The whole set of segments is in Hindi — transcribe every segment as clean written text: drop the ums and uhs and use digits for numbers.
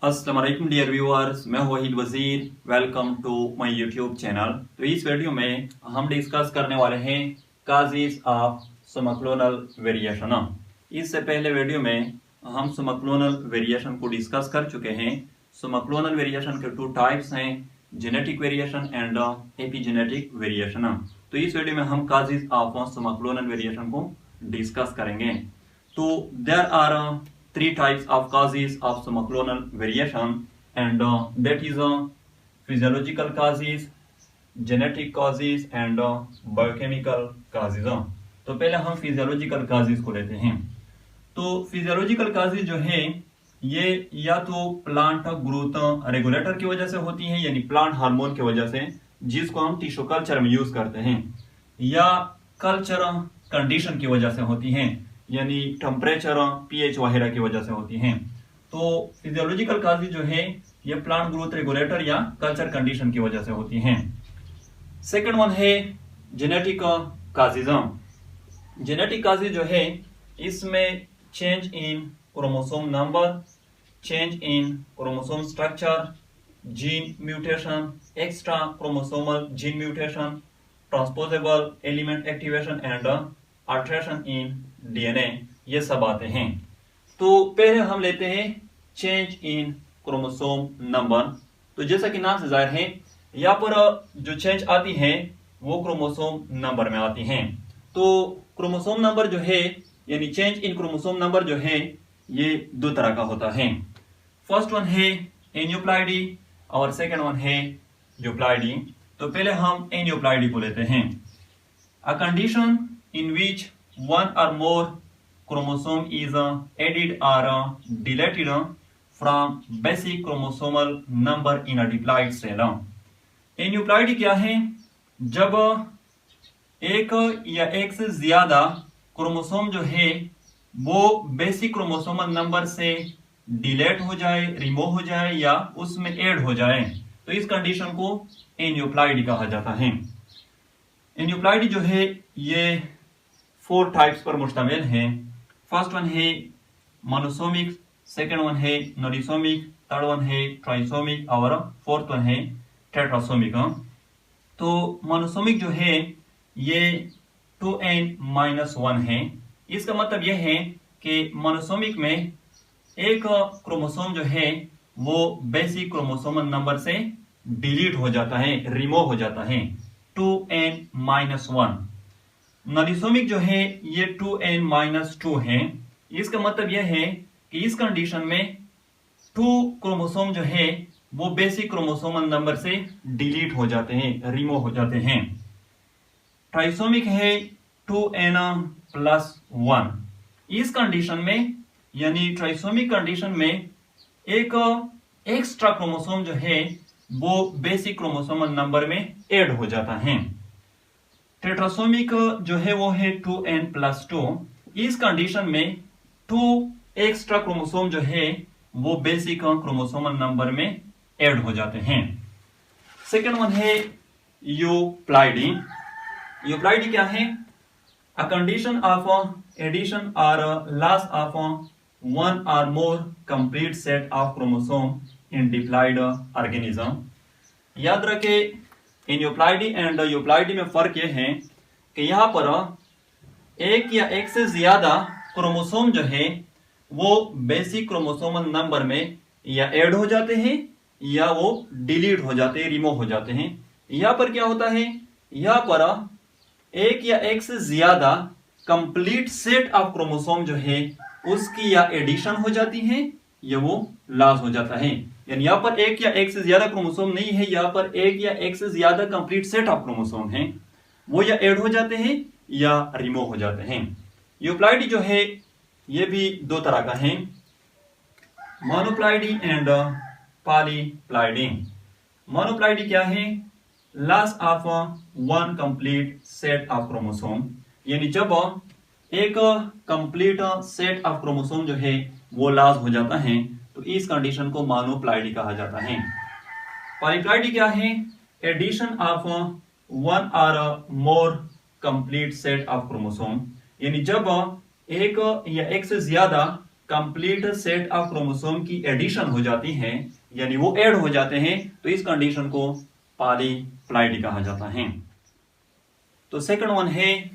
अस्सलाम वालेकुम डियर व्यूअर्स, मैं Waheed Wazir. Welcome to my YouTube channel. तो इस वीडियो में हम डिस्कस करने वाले हैं काजेस ऑफ समक्लोनल वेरिएशन। इससे पहले वीडियो में हम समक्लोनल वेरिएशन को डिस्कस कर चुके हैं। समक्लोनल वेरिएशन के टू टाइप्स हैं, genetic variation and epigenetic variation. तो इस वीडियो में हम काजेस ऑफ समक्लोनल वेरिएशन को डिस्कस करेंगे। तो there are three types of causes of somoclonal variation, and that is physiological causes, genetic causes and biochemical causes। तो पहले हम फिजियोलॉजिकल काजेज को लेते हैं। तो फिजियोलॉजिकल काजेज जो है ये या तो प्लांट ग्रोथ रेगुलेटर की वजह से होती है, यानी प्लांट हार्मोन की वजह से, जिसको हम टिश्यू कल्चर में यूज करते हैं, या कल्चर कंडीशन की वजह से होती हैं, यानी टेम्परेचर पीएच वगैरह की वजह से होती हैं। तो फिजियोलॉजिकल काजेज जो है ये प्लांट ग्रोथ रेगुलेटर या कल्चर कंडीशन की वजह से होती हैं। सेकंड वन है जेनेटिक काजेज। जेनेटिक काजेज जो है इसमें change in chromosome number, change in chromosome structure, gene mutation, extra chromosomal gene mutation, transposable element activation and alteration in DNA, ये सब आते हैं। तो पहले हम लेते हैं चेंज इन क्रोमोसोम नंबर। तो जैसा कि नाम से जाहिर है, यहाँ पर जो चेंज आती है वो क्रोमोसोम नंबर में आती हैं। तो क्रोमोसोम नंबर जो है, यानी चेंज इन क्रोमोसोम नंबर जो है, ये दो तरह का होता है। फर्स्ट वन है एन्यूप्लॉइडी और सेकेंड वन है यूप्लॉइडी। तो पहले हम एन्यूप्लॉइडी को लेते हैं। A condition in which one or more chromosome is added or deleted from basic chromosomal number in a diploid cell। Aneuploidy क्या है? जब एक या एक से ज्यादा क्रोमोसोम जो है वो बेसिक क्रोमोसोमल नंबर से डिलेट हो जाए, रिमूव हो जाए या उसमें ऐड हो जाए, तो इस कंडीशन को एन्यूप्लॉइडी कहा जाता है। एन्यूप्लॉइडी जो है ये 4 टाइप्स पर मुश्तमिल है। फर्स्ट वन है मोनोसोमिक, सेकंड वन है नॉरिसोमिक, थर्ड वन है ट्राइसोमिक और फोर्थ वन है टेट्रासोमिक। तो मोनोसोमिक जो है ये 2n-1 है। इसका मतलब यह है कि मोनोसोमिक में एक क्रोमोसोम जो है वो बेसिक क्रोमोसोमल नंबर से डिलीट हो जाता है, रिमूव हो जाता है, 2n-1। नॉरिसोमिक जो है ये 2n-2 है। इसका मतलब यह है कि इस कंडीशन में 2 क्रोमोसोम जो है वो बेसिक क्रोमोसोमल नंबर से डिलीट हो जाते हैं, रिमूव हो जाते हैं। ट्राइसोमिक है 2n+1। इस कंडीशन में, यानी ट्राइसोमिक कंडीशन में, एक एक्स्ट्रा क्रोमोसोम जो है वो बेसिक क्रोमोसोमल नंबर में ऐड हो जाता है। टेट्रासोमिक जो है वो है 2n+2। इस कंडीशन में 2 एक्स्ट्रा क्रोमोसोम जो है वो बेसिक क्रोमोसोमल नंबर में ऐड हो जाते हैं। सेकेंड वन है यूप्लॉइडी। यूप्लॉइडी क्या है? अ कंडीशन ऑफ एडिशन और लॉस ऑफ वन और more complete set of chromosome in diploid organism. याद रखे, इन यूप्लॉइडी एंड यूप्लॉइडी में फर्क यह है कि यहाँ पर एक या एक से ज्यादा क्रोमोसोम जो है वो बेसिक क्रोमोसोमल नंबर में या ऐड हो जाते हैं या वो डिलीट हो जाते हैं, रिमूव हो जाते हैं। यहाँ पर क्या होता है? यहाँ पर एक या एक से ज्यादा कंप्लीट सेट ऑफ क्रोमोसोम जो है उसकी या एडिशन हो जाती है या वो लॉस हो जाता है। यानी यहाँ पर एक या एक से ज्यादा क्रोमोसोम नहीं है, यहाँ पर एक या एक से ज्यादा कंप्लीट सेट ऑफ क्रोमोसोम हैं, वो या ऐड हो जाते हैं या रिमूव हो जाते हैं। यूप्लॉइडी जो है ये भी दो तरह का है, मोनोप्लॉइडी एंड पॉलीप्लॉइडी। मोनोप्लॉइडी क्या है? Loss of one complete set of chromosome, यानी जब एक कंप्लीट सेट ऑफ क्रोमोसोम जो है वो लॉस हो जाता है तो इस कंडीशन को मोनोप्लॉइडी कहा जाता है। पॉलीप्लॉइडी क्या है? एडिशन ऑफ वन और more complete set of chromosome, यानी जब एक या एक से ज्यादा कंप्लीट सेट ऑफ क्रोमोसोम की एडिशन हो जाती है, यानी वो ऐड हो जाते हैं, तो इस कंडीशन को पॉलीप्लॉइडी कहा जाता है। तो सेकंड वन है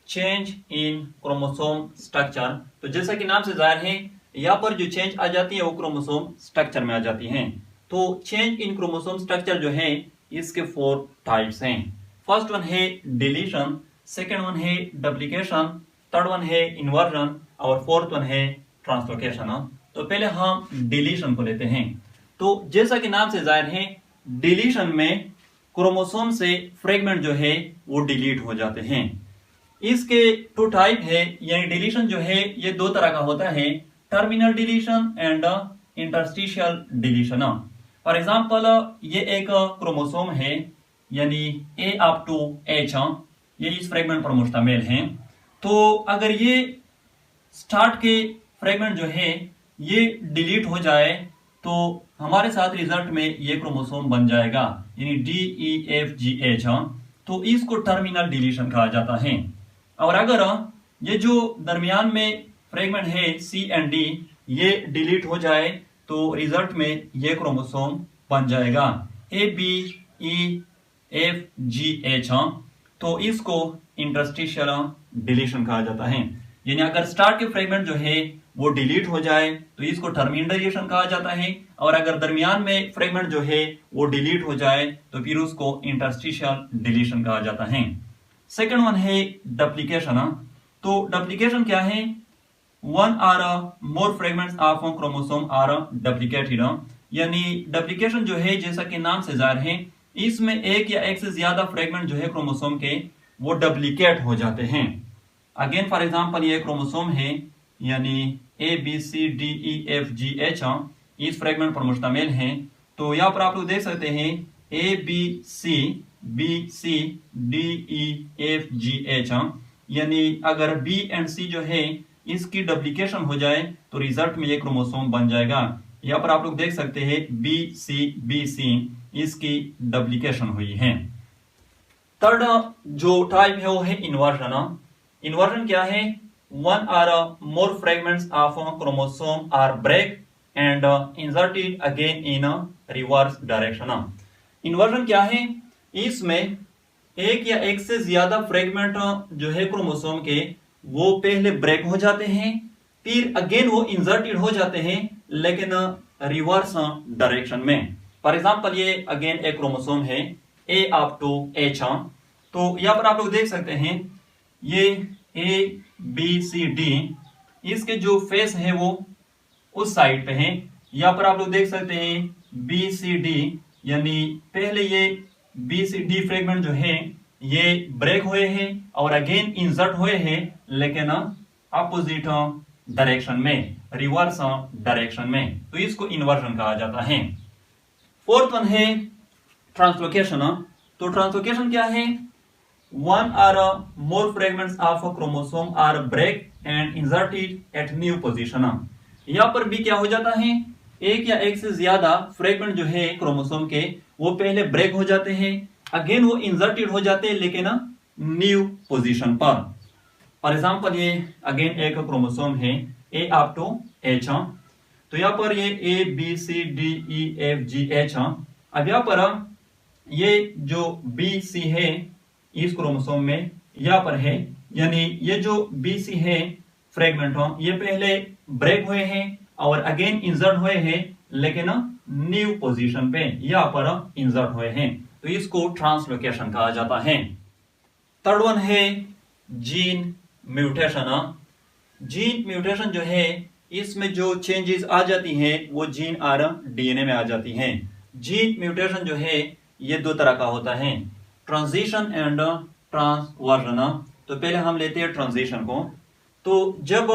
चेंज इन क्रोमोसोम स्ट्रक्चर। तो जैसा कि नाम से जाहिर है, यहाँ पर जो चेंज आ जाती है वो क्रोमोसोम स्ट्रक्चर में आ जाती है। तो चेंज इन क्रोमोसोम स्ट्रक्चर जो है इसके 4 टाइप्स हैं। फर्स्ट वन है डिलीशन, सेकंड वन है डुप्लीकेशन, थर्ड वन है इन्वर्जन और फोर्थ वन है ट्रांसलोकेशन। तो पहले हम डिलीशन को लेते हैं। तो जैसा कि नाम से जाहिर है, डिलीशन में क्रोमोसोम से फ्रेगमेंट जो है वो डिलीट हो जाते हैं। इसके 2 टाइप है, यानी डिलीशन जो है ये 2 तरह का होता है, terminal deletion and interstitial deletion. For example, ये एक क्रोमोसोम है, यानी A अप टू H, ये इस फ्रेगमेंट पर मुश्तमिल है। तो अगर ये स्टार्ट के फ्रेगमेंट जो है ये डिलीट हो जाए तो हमारे साथ रिजल्ट में ये क्रोमोसोम बन जाएगा, यानी DEFGH। तो इसको टर्मिनल डिलीशन कहा जाता है। और अगर ये जो दरमियान में फ्रेगमेंट है C एंड D ये डिलीट हो जाए तो रिजल्ट में ये क्रोमोसोम बन जाएगा ABEFGH। तो इसको इंटरस्टिशियल डिलीशन कहा जाता है। यानी अगर स्टार्ट के फ्रेगमेंट जो है वो डिलीट हो जाए तो इसको टर्मिनल डिलीशन कहा जाता है, और अगर दरमियान में फ्रेगमेंट जो है वो डिलीट हो जाए तो फिर उसको इंटरस्टिशियल डिलीशन कहा जाता है। सेकंड वन है डुप्लीकेशन। तो डुप्लीकेशन क्या है? 1 or more fragments of chromosome are duplicated। यानी डुप्लीकेशन जो है जैसा कि नाम से जाहिर है, इसमें एक या एक से ज्यादा फ्रेगमेंट जो है क्रोमोसोम के वो डुप्लीकेट हो जाते हैं। अगेन फॉर एग्जांपल, ये क्रोमोसोम है, यानी ABCDEFGH इस फ्रेगमेंट पर मुश्तमिल है। तो यहाँ पर आप लोग देख सकते हैं ABCBCDEFGH, यानी अगर B एंड C जो है इसकी डुप्लीकेशन हो जाए तो रिजल्ट में ये क्रोमोसोम बन जाएगा। यहाँ पर आप लोग देख सकते हैं BCBC इसकी डुप्लीकेशन हुई है। थर्ड जो टाइप है वो है इन्वर्जन। इन्वर्जन क्या है? 1 or more fragments of chromosome are break and inserted again in a reverse direction। Inversion क्या है? इसमें एक या एक से ज्यादा फ्रेगमेंट जो है क्रोमोसोम के वो पहले ब्रेक हो जाते हैं, फिर अगेन वो इंसर्टेड हो जाते हैं, लेकिन रिवर्स डायरेक्शन में। फॉर एग्जांपल, ये अगेन एक क्रोमोसोम है A अप टू H। तो यहाँ पर आप लोग देख सकते हैं ये ABCD इसके जो फेस है वो उस साइड पे है। यहाँ पर आप लोग देख सकते हैं BCD, यानी पहले ये BCD फ्रेगमेंट जो है ये ब्रेक हुए हैं और अगेन इंसर्ट हुए हैं, लेकिन अपोजिट डायरेक्शन में, रिवर्स डायरेक्शन में। तो इसको इन्वर्जन कहा जाता है। फोर्थ वन है ट्रांसलोकेशन। तो ट्रांसलोकेशन क्या है? 1 or more fragments of a chromosome are break and inserted at new position। यहाँ पर भी क्या हो जाता है? एक या एक से ज्यादा फ्रेगमेंट जो है क्रोमोसोम के वो पहले ब्रेक हो जाते हैं, अगेन वो इंसर्टेड हो जाते हैं, लेकिन न्यू पोजीशन पर। फॉर एग्जांपल, ये अगेन एक क्रोमोसोम है A अप टू H। तो यहाँ पर ये ABCDEFGH। अब यहाँ पर ये जो BC है इस क्रोमोसोम में यहाँ पर है, यानी ये जो BC है फ्रेगमेंट ये पहले ब्रेक हुए हैं और अगेन इंसर्ट हुए हैं, लेकिन न्यू पोजीशन पे यहाँ पर इंसर्ट हुए हैं। तो इसको ट्रांसलोकेशन कहा जाता है। थर्ड वन है जीन म्यूटेशन। जीन म्यूटेशन जो है इसमें जो चेंजेस आ जाती हैं वो जीन और DNA में आ जाती हैं। जीन म्यूटेशन जो है ये 2 तरह का होता है, ट्रांजिशन एंड ट्रांसवर्जन। तो पहले हम लेते हैं ट्रांजिशन को। तो जब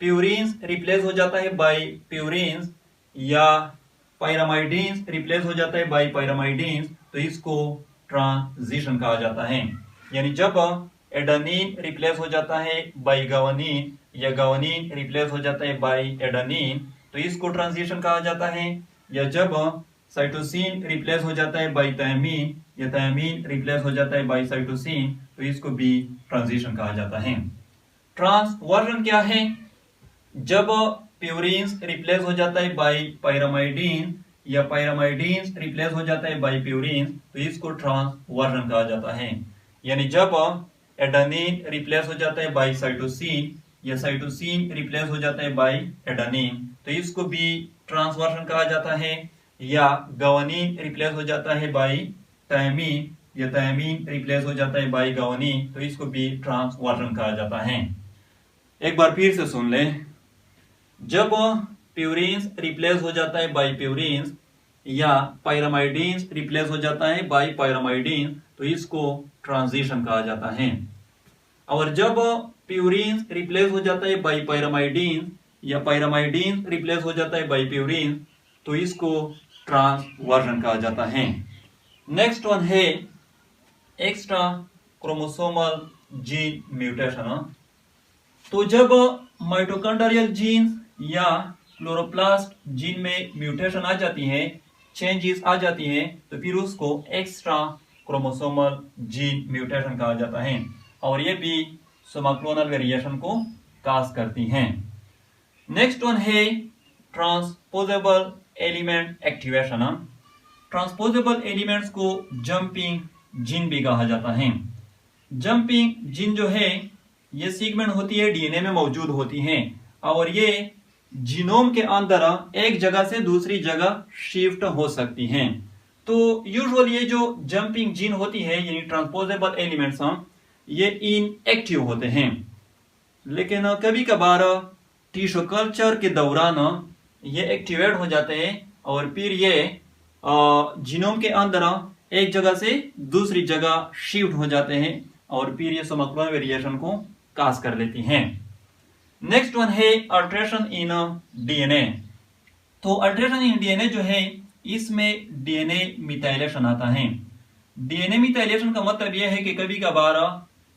प्यूरिन्स रिप्लेस हो जाता है बाय प्यूरिन्स या पायरामाइडिन्स रिप्लेस हो जाता है बाय पायरामाइडिन्स, तो इसको ट्रांजिशन कहा जाता है। यानी जब एडेनिन रिप्लेस हो जाता है बाय गावानिन या गावानिन रिप्लेस हो जाता है बाय एडेनिन, तो इसको ट्रांजिशन कहा जाता है। या जब साइटोसिन रिप्लेस हो जाता है बाय थायमिन या थायमिन रिप्लेस हो जाता है बाय साइटोसिन, तो इसको भी ट्रांजिशन कहा जाता है। ट्रांसवर्जन क्या है? जब प्यूरिन्स रिप्लेस हो जाता है बाय पायरामाइडिन या पायरामाइडिन रिप्लेस हो जाता है बाय प्यूरिन्स, तो इसको ट्रांसवर्जन कहा जाता है। यानी जब एडेनिन रिप्लेस हो जाता है बाय साइटोसिन या साइटोसिन रिप्लेस हो जाता है बाय एडेनिन, तो इसको भी ट्रांसवर्जन कहा जाता है। या गावानिन रिप्लेस हो जाता है बाय थायमिन या थायमिन रिप्लेस हो जाता है बाय गावानिन, तो इसको भी ट्रांसवर्जन कहा जाता है। एक बार फिर से सुन लें, जब प्यूरिन्स रिप्लेस हो जाता है बाय प्यूरिन्स या पायरामाइडिन रिप्लेस हो जाता है बाय पायरामाइडिन, तो इसको ट्रांजिशन कहा जाता है। और जब प्यूरिन्स रिप्लेस हो जाता है बाय पायरामाइडिन या पायरामाइडिन रिप्लेस हो जाता है बाय प्यूरिन, तो इसको ट्रांसवर्जन कहा जाता है। नेक्स्ट वन है एक्स्ट्रा क्रोमोसोमल जीन म्यूटेशन। तो जब माइटोकॉन्ड्रियल जीन या क्लोरोप्लास्ट जीन में म्यूटेशन आ जाती है, चेंजेस आ जाती है, तो फिर उसको एक्स्ट्रा क्रोमोसोमल जीन म्यूटेशन कहा जाता है। और ये भी सोमाक्लोनल वेरिएशन को काज करती हैं। नेक्स्ट वन है transposable element activation. Transposable elements को जंपिंग जीन भी कहा जाता है। जंपिंग जीन जो है ये सीगमेंट होती है, डीएनए में मौजूद होती हैं और ये जीनोम के अंदर एक जगह से दूसरी जगह शिफ्ट हो सकती हैं। तो यूजुअली ये जो जंपिंग जीन होती है यानी ट्रांसपोजेबल एलिमेंट्स ये इनएक्टिव होते हैं, लेकिन कभी कभार टिश्यू कल्चर के दौरान ये एक्टिवेट हो जाते हैं और फिर ये जीनोम के अंदर एक जगह से दूसरी जगह शिफ्ट हो जाते हैं और फिर ये सोमाक्लोनल वेरिएशन को काज कर लेती हैं। नेक्स्ट वन है अल्टरेशन इन डीएनए। तो अल्टरेशन इन डीएनए जो है इसमें डीएनए मिथाइलेशन आता है। डीएनए मिथाइलेशन का मतलब यह है कि कभी कभार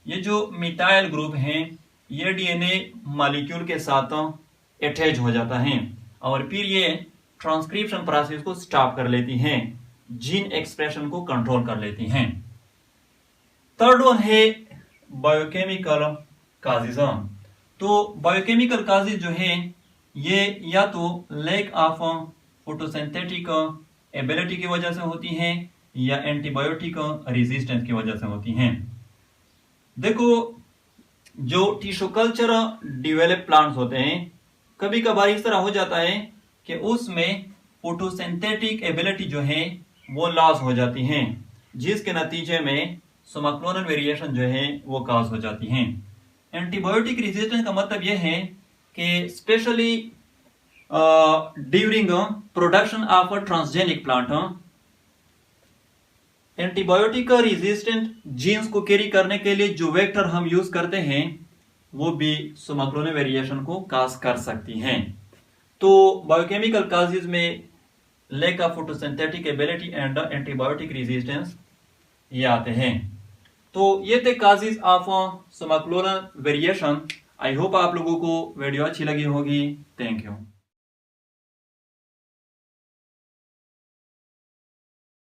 ये जो मिथाइल ग्रुप हैं ये डीएनए मॉलिक्यूल के साथ अटैच हो जाता है और फिर ये ट्रांसक्रिप्शन प्रोसेस को स्टॉप कर लेती हैं, जीन एक्सप्रेशन को कंट्रोल कर लेती हैं। थर्ड वन है बायोकेमिकल काजेज। तो बायोकेमिकल काजेज जो है ये या तो लैक ऑफ फोटोसिंथेटिक एबिलिटी की वजह से होती हैं या एंटीबायोटिक रेजिस्टेंस की वजह से होती हैं। देखो जो टिश्यू कल्चर डेवलप प्लांट्स होते हैं कभी कभार इस तरह हो जाता है कि उसमें फोटोसिंथेटिक एबिलिटी जो है वो लॉस हो जाती हैं, जिसके नतीजे में सोमाक्लोनल वेरिएशन जो है वो काज हो जाती हैं। एंटीबायोटिक रेजिस्टेंस का मतलब यह है कि specially during production of a transgenic plant antibiotic resistant genes को कैरी करने के लिए जो वेक्टर हम यूज करते हैं वो भी सोमाक्लोनल वेरिएशन को काज कर सकती हैं। तो बायोकेमिकल काजेज में lack of photosynthetic ability and antibiotic resistance ये आते हैं। तो ये थे causes of somaclonal variation. I hope आप लोगों को वीडियो अच्छी लगी होगी। Thank you.